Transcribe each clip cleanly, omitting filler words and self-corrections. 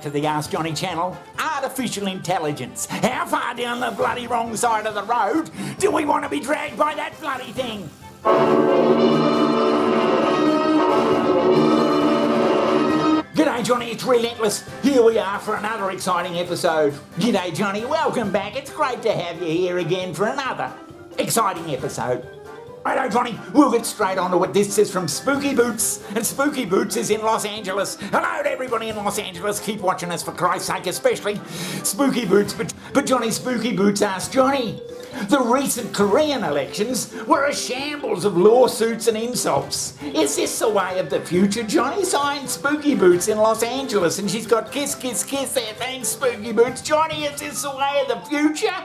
to the Ask Johnny channel. Artificial intelligence. How far down the bloody wrong side of the road do we want to be dragged by that bloody thing? G'day Johnny, it's Relentless. Here we are for another exciting episode. G'day Johnny, welcome back. It's great to have you here again for another exciting episode. Righto Johnny, we'll get straight on to what this is from Spooky Boots. And Spooky Boots is in Los Angeles. Hello to everybody in Los Angeles. Keep watching us for Christ's sake, especially Spooky Boots. But Johnny, Spooky Boots asked Johnny, the recent Korean elections were a shambles of lawsuits and insults. Is this the way of the future, Johnny? Signed Spooky Boots in Los Angeles, and she's got kiss, kiss, kiss there. Thanks, Spooky Boots. Johnny, is this the way of the future?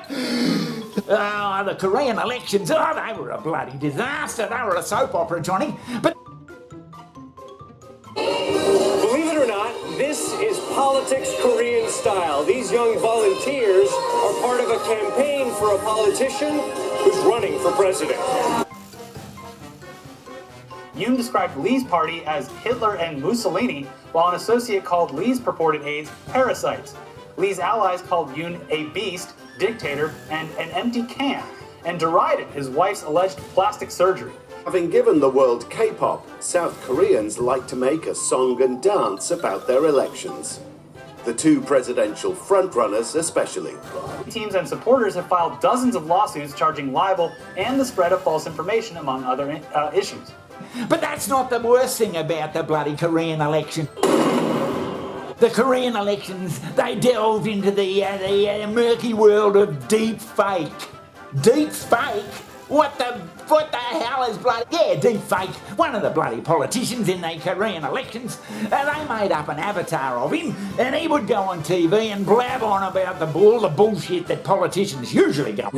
Oh, the Korean elections, they were a bloody disaster. They were a soap opera, Johnny. But believe it or not, this is politics Korean style. These young volunteers are part of a campaign for a politician who's running for president. Yoon described Lee's party as Hitler and Mussolini, while an associate called Lee's purported aides parasites. Lee's allies called Yoon a beast, dictator, and an empty can, and derided his wife's alleged plastic surgery. Having given the world K-pop, South Koreans like to make a song and dance about their elections. The two presidential frontrunners especially. Teams and supporters have filed dozens of lawsuits charging libel and the spread of false information, among other issues. But that's not the worst thing about the bloody Korean election. The Korean elections, they delved into the murky world of deep fake. Deep fake? What the hell is bloody... Yeah, deep fake. One of the bloody politicians in the Korean elections, they made up an avatar of him, and he would go on TV and blab on about all the bullshit that politicians usually go.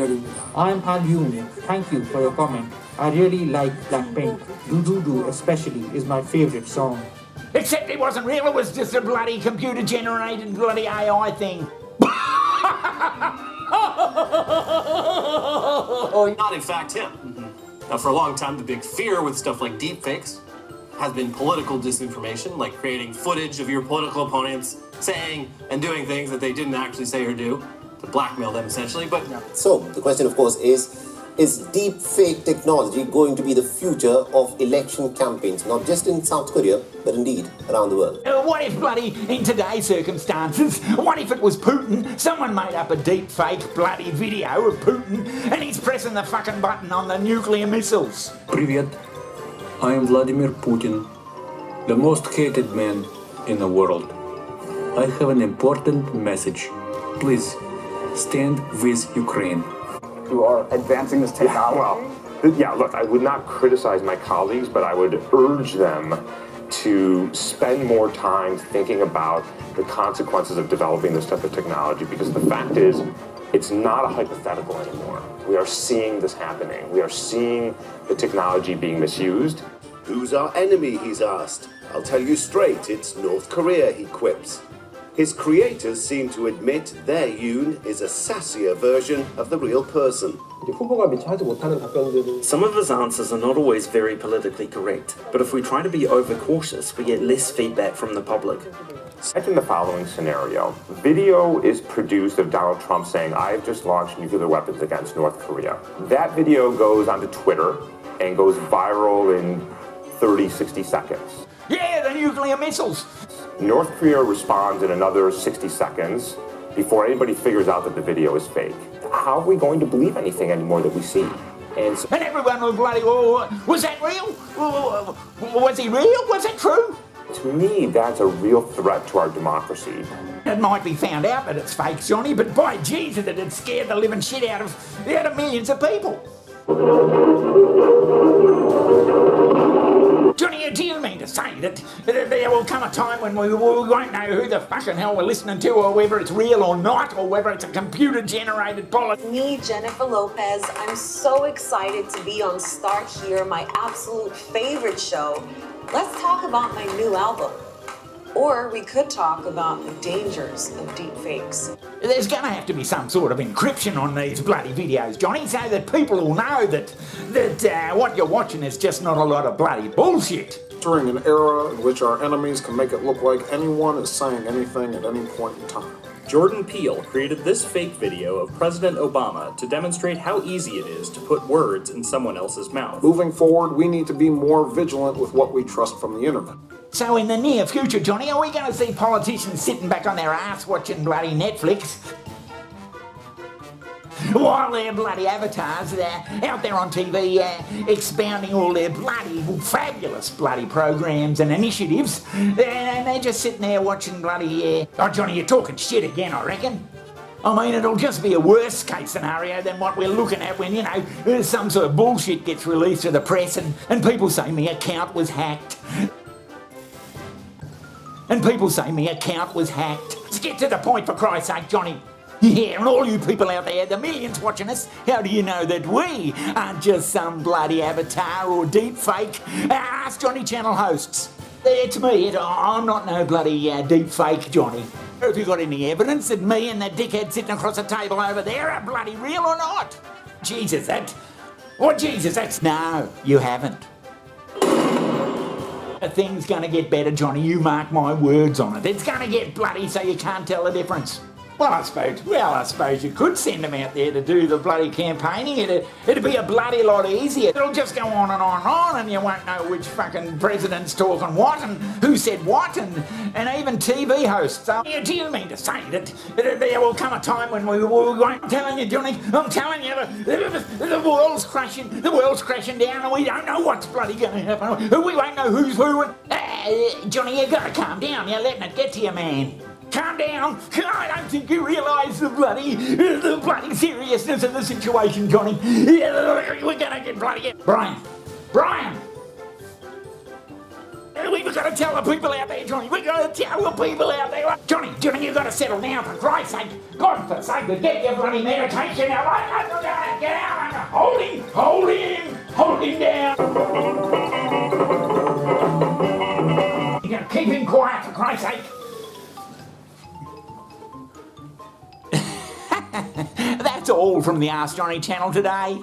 I'm Han Yoon. Thank you for your comment. I really like Blackpink. Do Do Do especially is my favorite song. Except it wasn't real, it was just a bloody computer-generated bloody AI thing. Oh, not in fact him. Now, for a long time, the big fear with stuff like deepfakes has been political disinformation, like creating footage of your political opponents saying and doing things that they didn't actually say or do to blackmail them, essentially. But so the question, of course, is deep fake technology going to be the future of election campaigns, not just in South Korea, but indeed around the world? What if bloody, in today's circumstances, what if it was Putin? Someone made up a deep fake bloody video of Putin and he's pressing the fucking button on the nuclear missiles. Привет, I am Vladimir Putin, the most hated man in the world. I have an important message. Please, stand with Ukraine. Who are advancing this technology? Look, I would not criticize my colleagues, but I would urge them to spend more time thinking about the consequences of developing this type of technology, because the fact is, it's not a hypothetical anymore. We are seeing this happening. We are seeing the technology being misused. Who's our enemy, he's asked. I'll tell you straight, it's North Korea, he quips. His creators seem to admit their Yoon is a sassier version of the real person. Some of his answers are not always very politically correct, but if we try to be overcautious, we get less feedback from the public. Imagine the following scenario. Video is produced of Donald Trump saying, "I've just launched nuclear weapons against North Korea." That video goes onto Twitter and goes viral in 30, 60 seconds. Yeah, the nuclear missiles. North Korea responds in another 60 seconds before anybody figures out that the video is fake. How are we going to believe anything anymore that we see? And everyone will bloody, was that real? Was he real? Was it true? To me, that's a real threat to our democracy. It might be found out that it's fake, Johnny, but by Jesus, it'd scare the living shit out of millions of people. Johnny, do you mean to say that there will come a time when we won't know who the fucking hell we're listening to, or whether it's real or not, or whether it's a computer-generated politics? Me, Jennifer Lopez, I'm so excited to be on Start Here, my absolute favorite show. Let's talk about my new album. Or we could talk about the dangers of deepfakes. There's going to have to be some sort of encryption on these bloody videos, Johnny, so that people will know that what you're watching is just not a lot of bloody bullshit. During an era in which our enemies can make it look like anyone is saying anything at any point in time. Jordan Peele created this fake video of President Obama to demonstrate how easy it is to put words in someone else's mouth. Moving forward, we need to be more vigilant with what we trust from the internet. So in the near future, Johnny, are we going to see politicians sitting back on their ass watching bloody Netflix? While their bloody avatars are out there on TV expounding all their bloody fabulous bloody programs and initiatives, and they're just sitting there watching bloody... Oh, Johnny, you're talking shit again, I reckon. I mean, it'll just be a worse case scenario than what we're looking at when, you know, some sort of bullshit gets released to the press and people say my account was hacked. And people say my account was hacked. Let's get to the point, for Christ's sake, Johnny. Yeah, and all you people out there, the millions watching us, how do you know that we aren't just some bloody avatar or deep fake Ask Johnny channel hosts? It's me, I'm not no bloody deep fake Johnny. Have you got any evidence that me and that dickhead sitting across the table over there are bloody real or not? Jesus, that's... No, you haven't. Thing's gonna get better, Johnny, you mark my words on it. It's gonna get bloody so you can't tell the difference. Well, I suppose you could send them out there to do the bloody campaigning. It'd be a bloody lot easier. It'll just go on and on and on, and you won't know which fucking president's talking what and who said what, and even TV hosts. Do you mean to say that there will come a time when we won't? I'm telling you, Johnny, I'm telling you, the world's crashing down, and we don't know what's bloody going to happen. We won't know who's who. Johnny, you gotta calm down. You're letting it get to you, man. Calm down. I don't think you realise the bloody seriousness of the situation, Johnny. We're gonna get bloody... Brian! We've got to tell the people out there, Johnny. We've got to tell the people out there. Johnny, you've got to settle down, for Christ's sake. God, for sake, get your bloody medication out. Get out. Hold him down. You've got to keep him quiet, for Christ's sake. That's all from the Ask Johnny channel today.